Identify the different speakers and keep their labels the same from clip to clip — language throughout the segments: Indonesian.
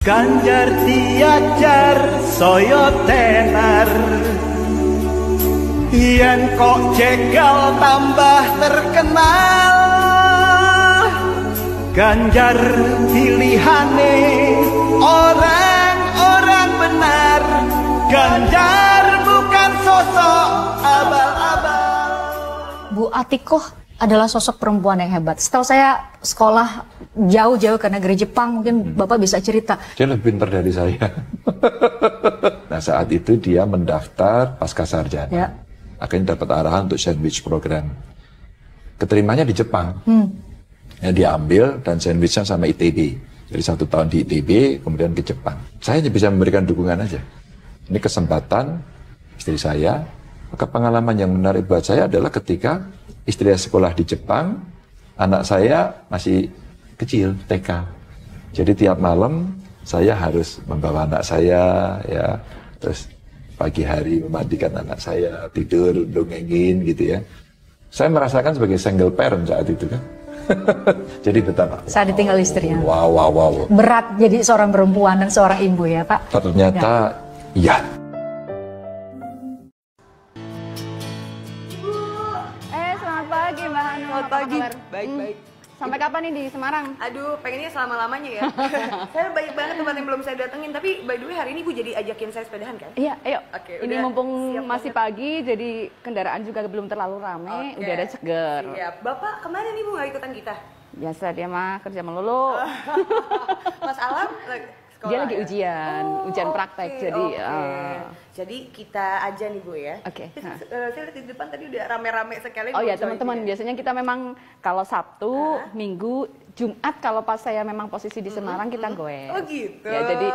Speaker 1: Ganjar diajar saya tenar, yen kok jegal tambah terkenal. Ganjar pilihane orang-orang benar, Ganjar bukan sosok abal-abal.
Speaker 2: Bu Atikoh adalah sosok perempuan yang hebat. Setahu saya sekolah jauh-jauh ke negeri Jepang, mungkin Bapak bisa cerita.
Speaker 3: Dia lebih pintar dari saya. Nah, saat itu dia mendaftar pasca sarjana.
Speaker 2: Ya.
Speaker 3: Akhirnya dapat arahan untuk sandwich program. Keterimanya di Jepang. Ya, dia ambil dan sandwichnya sama ITB. Jadi 1 tahun di ITB, kemudian ke Jepang. Saya hanya bisa memberikan dukungan aja. Ini kesempatan istri saya. Maka pengalaman yang menarik buat saya adalah ketika istri saya sekolah di Jepang, anak saya masih kecil, TK. Jadi tiap malam saya harus membawa anak saya, ya, terus pagi hari memandikan anak saya, tidur, dongengin gitu ya. Saya merasakan sebagai single parent saat itu kan. Jadi betapa.
Speaker 2: Saat ditinggal istrinya.
Speaker 3: Wow.
Speaker 2: Berat jadi seorang perempuan dan seorang ibu ya Pak.
Speaker 3: Ternyata ya.
Speaker 4: Selamat pagi Mbak Hanum.
Speaker 5: Selamat pagi. Baik.
Speaker 4: Sampai kapan nih di Semarang?
Speaker 5: Aduh, pengennya selama-lamanya ya. Saya banyak banget tempat yang belum saya datengin, tapi by the way hari ini Bu jadi ajakin saya sepedahan kan?
Speaker 4: Iya, ayo.
Speaker 5: Oke,
Speaker 4: ini
Speaker 5: udah
Speaker 4: mumpung
Speaker 5: siap
Speaker 4: masih
Speaker 5: banget.
Speaker 4: pagi, jadi kendaraan juga belum terlalu ramai,
Speaker 5: Oke.
Speaker 4: udara seger.
Speaker 5: Siap. Bapak kemana nih Bu nggak ikutan kita?
Speaker 4: Biasa dia mah kerja melulu.
Speaker 5: Mas Alam sekolah
Speaker 4: Dia lagi
Speaker 5: ya?
Speaker 4: ujian praktek,
Speaker 5: Oke,
Speaker 4: jadi
Speaker 5: jadi kita aja nih Bu ya.
Speaker 4: Oke.
Speaker 5: Saya lihat di depan tadi udah rame-rame sekali.
Speaker 4: Oh
Speaker 5: belum
Speaker 4: ya
Speaker 5: join
Speaker 4: teman-teman,
Speaker 5: juga.
Speaker 4: biasanya kita memang kalau Sabtu, Minggu, Jumat kalau pas saya memang posisi di Semarang kita goes.
Speaker 5: Oh gitu.
Speaker 4: Ya jadi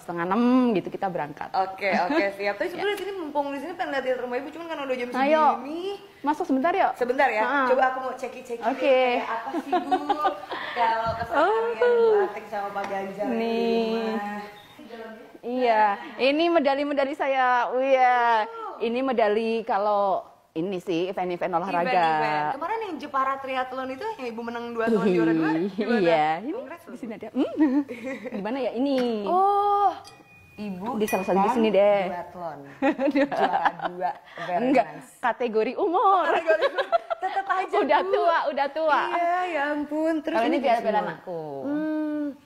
Speaker 4: 5:30 gitu kita berangkat.
Speaker 5: Oke, siap. Tapi sebenarnya di sini mumpung di sini pengen lihat rumah Ibu, cuman kan udah jam
Speaker 4: Ayo.
Speaker 5: segini.
Speaker 4: Masuk sebentar yuk.
Speaker 5: Sebentar ya,
Speaker 4: Ah.
Speaker 5: coba aku mau ceki-ceki
Speaker 4: Oke.
Speaker 5: kayak apa sih Bu kalau keseharian Bu Atik sama Pak Ganjar di
Speaker 4: Nih.
Speaker 5: rumah.
Speaker 4: Iya, ini medali-medali saya. Oh iya, ini medali kalau ini sih event-event olahraga.
Speaker 5: Event-event. Kemarin yang Jepara Triathlon itu yang Ibu menang 2 tahun juara 2.
Speaker 4: Iya, ini
Speaker 5: Kongres
Speaker 4: di sini ada. Gimana ya ini?
Speaker 5: Oh, Ibu
Speaker 4: Di salah satu di sini deh.
Speaker 5: Triathlon. Juara 2. Very
Speaker 4: Enggak,
Speaker 5: nice.
Speaker 4: kategori umur.
Speaker 5: Tetap aja
Speaker 4: Udah tua.
Speaker 5: Iya, ya ampun. Terus
Speaker 4: Kalau ini
Speaker 5: dia
Speaker 4: piala
Speaker 5: semua.
Speaker 4: anakku.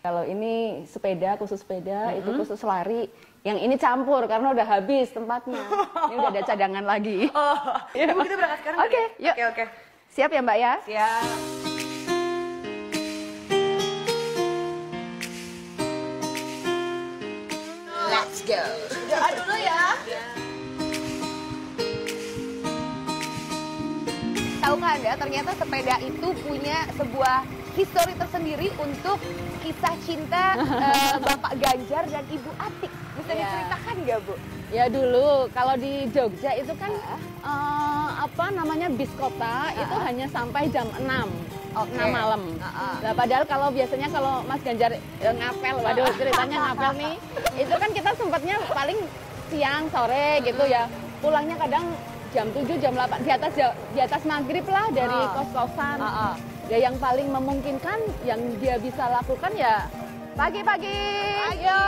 Speaker 4: Kalau ini sepeda, khusus sepeda, itu khusus lari. Yang ini campur karena udah habis tempatnya. Ini udah ada cadangan lagi.
Speaker 5: Oh, Ibu kita berangkat sekarang.
Speaker 4: Oke,
Speaker 5: kali ya?
Speaker 4: yuk.
Speaker 5: Oke.
Speaker 4: Siap ya Mbak ya?
Speaker 5: Siap. Let's go.
Speaker 4: Doa dulu ya.
Speaker 6: Tahukah Anda, ternyata sepeda itu punya sebuah histori tersendiri untuk kisah cinta Bapak Ganjar dan Ibu Atik. Bisa
Speaker 4: Iya.
Speaker 6: diceritakan nggak, Bu?
Speaker 4: Ya dulu kalau di Jogja itu kan apa namanya bis kota itu hanya sampai jam 6.
Speaker 6: Oke.
Speaker 4: 6 malam. Nah, padahal kalau biasanya kalau Mas Ganjar ngapel, waduh ceritanya ngapel nih, itu kan kita sempatnya paling siang sore gitu ya. Pulangnya kadang jam 7, jam 8 di atas maghrib lah dari kos-kosan. Ya yang paling memungkinkan yang dia bisa lakukan ya pagi-pagi. Ayo.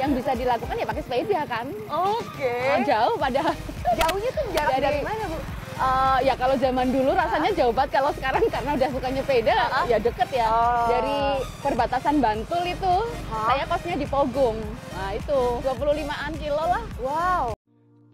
Speaker 4: Yang bisa dilakukan ya pakai sepeda kan.
Speaker 5: Oke.
Speaker 4: Jauh padahal.
Speaker 6: Jauhnya tuh jarak dari mana, Bu?
Speaker 4: Ya kalau zaman dulu rasanya jauh banget, kalau sekarang karena udah suka nyepeda ya deket ya. Dari perbatasan Bantul itu saya kosnya di Pogung. Nah itu 25-an kilo lah.
Speaker 6: Wow.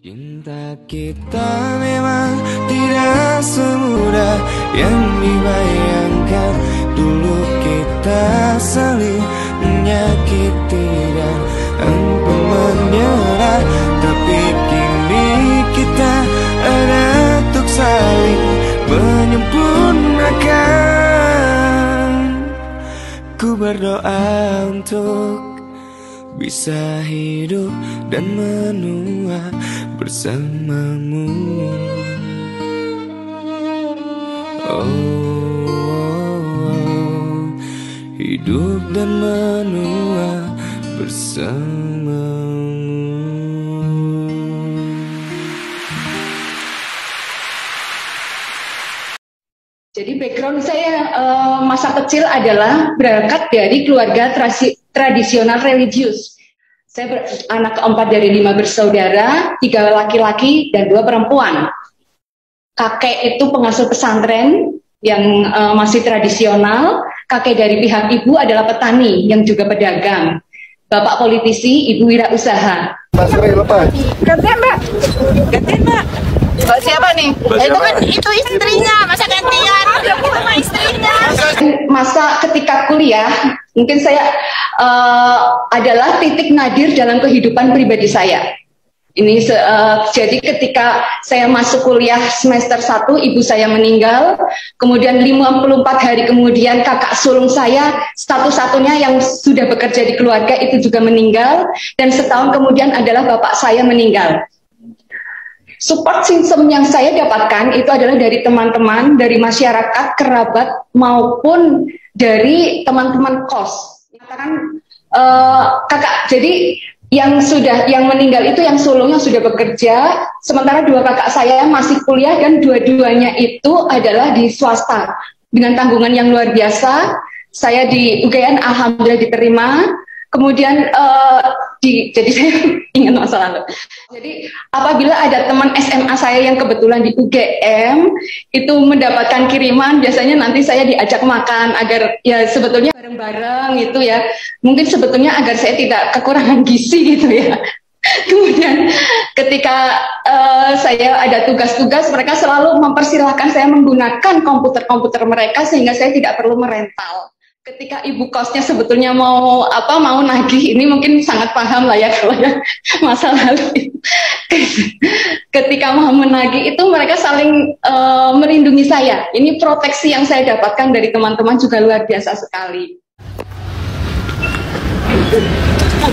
Speaker 7: Cinta kita memang tidak semudah yang dibayangkan. Dulu kita saling menyakiti dan engkau menyerah, tapi kini kita ada untuk saling menyempurnakan. Ku berdoa untuk bisa hidup dan menua bersamamu. Hidup dan menua bersamamu.
Speaker 8: Jadi background saya masa kecil adalah berangkat dari keluarga tradisional religius. Saya anak keempat dari 5 bersaudara, 3 laki-laki dan 2 perempuan. Kakek itu pengasuh pesantren yang masih tradisional. Kakek dari pihak ibu adalah petani yang juga pedagang. Bapak politisi, ibu wirausaha.
Speaker 6: Gantian mbak. Mbak siapa nih? Itu kan itu istrinya, masa gantian? Itu mah istrinya.
Speaker 8: Masa ketika kuliah, mungkin saya adalah titik nadir dalam kehidupan pribadi saya. Ini jadi ketika saya masuk kuliah semester 1, ibu saya meninggal. Kemudian 54 hari kemudian kakak sulung saya satu-satunya yang sudah bekerja di keluarga itu juga meninggal. Dan setahun kemudian adalah bapak saya meninggal. Support system yang saya dapatkan itu adalah dari teman-teman, dari masyarakat, kerabat, maupun dari teman-teman kos. Katakan kakak, jadi yang meninggal itu yang sulungnya sudah bekerja, sementara 2 kakak saya masih kuliah dan dua-duanya itu adalah di swasta dengan tanggungan yang luar biasa. Saya di UGM alhamdulillah diterima. Kemudian jadi saya ingat masa lalu. Jadi apabila ada teman SMA saya yang kebetulan di UGM itu mendapatkan kiriman, biasanya nanti saya diajak makan agar ya sebetulnya bareng-bareng gitu ya. Mungkin sebetulnya agar saya tidak kekurangan gizi gitu ya. Kemudian ketika saya ada tugas-tugas, mereka selalu mempersilahkan saya menggunakan komputer mereka sehingga saya tidak perlu merental. Ketika ibu kosnya sebetulnya mau nagih, ini mungkin sangat paham lah ya kalau ya masa lalu. Ketika mau menagih itu mereka saling melindungi saya. Ini proteksi yang saya dapatkan dari teman-teman juga luar biasa sekali.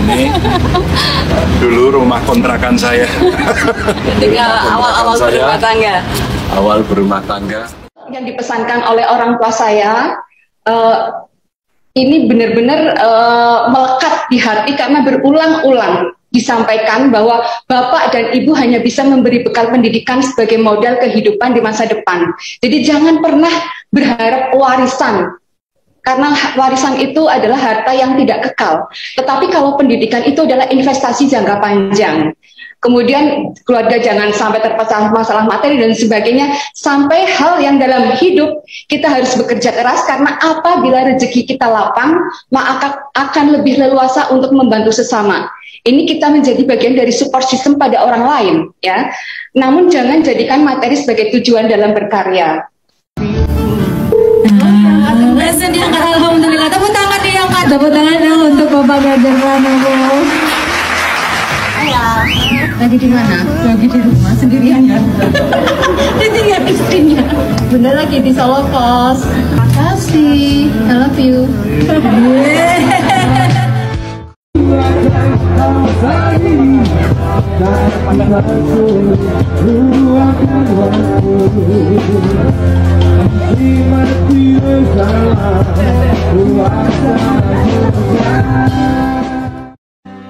Speaker 9: Ini dulu rumah kontrakan saya.
Speaker 6: Ketika awal-awal berumah tangga.
Speaker 9: Awal berumah tangga.
Speaker 8: Yang dipesankan oleh orang tua saya. Ini benar-benar melekat di hati karena berulang-ulang disampaikan bahwa bapak dan ibu hanya bisa memberi bekal pendidikan sebagai modal kehidupan di masa depan. Jadi jangan pernah berharap warisan, karena warisan itu adalah harta yang tidak kekal. Tetapi kalau pendidikan itu adalah investasi jangka panjang. Kemudian keluarga jangan sampai terpecah masalah materi dan sebagainya, sampai hal yang dalam hidup kita harus bekerja keras, karena apabila rezeki kita lapang, maka akan lebih leluasa untuk membantu sesama. Ini kita menjadi bagian dari support system pada orang lain, ya. Namun jangan jadikan materi sebagai tujuan dalam berkarya.
Speaker 10: Alhamdulillah, tepuk tangan diangkat, tepuk tangan dong untuk Bapak Ganjar Pranowo.
Speaker 2: Lagi di mana?
Speaker 10: Lagi di rumah sendirian kan?
Speaker 2: Ditinggal istrinya.
Speaker 10: Bener lagi di Solo Kos.
Speaker 2: Makasih. I love you.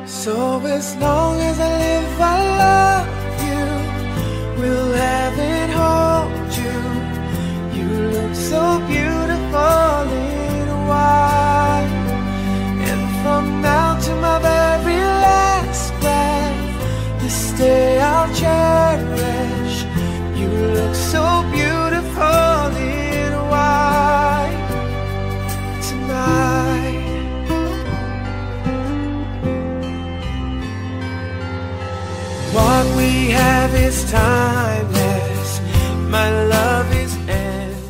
Speaker 7: So as long as I live, I love you. Will heaven hold you? You look so beautiful in white. And from now to my very last breath, this day I'll cherish. You look so beautiful in white tonight. What we have is timeless. My love is endless.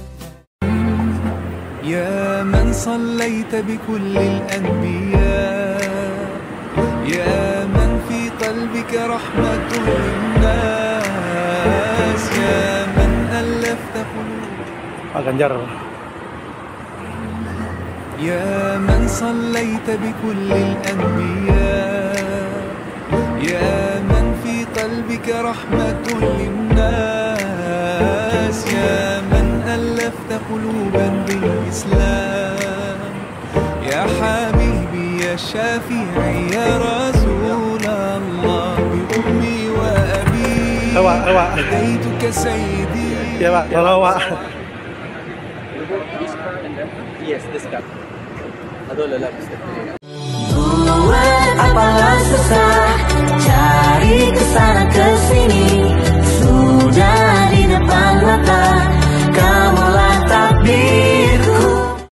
Speaker 7: يا من صليت بكل الأنبياء، يا من في قلبك رحمة للناس، يا من ألفت قلوب
Speaker 11: Pak Ganjar.
Speaker 7: يا من صليت بكل الأنبياء، يا من في قلبك رحمة للناس، يا من ألفت قلوبا بالإسلام، يا حبيبي يا شافعي يا رسول الله، بأمي وأبي ناديتك سيدي.
Speaker 11: Ya Pak, kalau Pak.
Speaker 7: Yes, this guy. هذول لا
Speaker 12: away.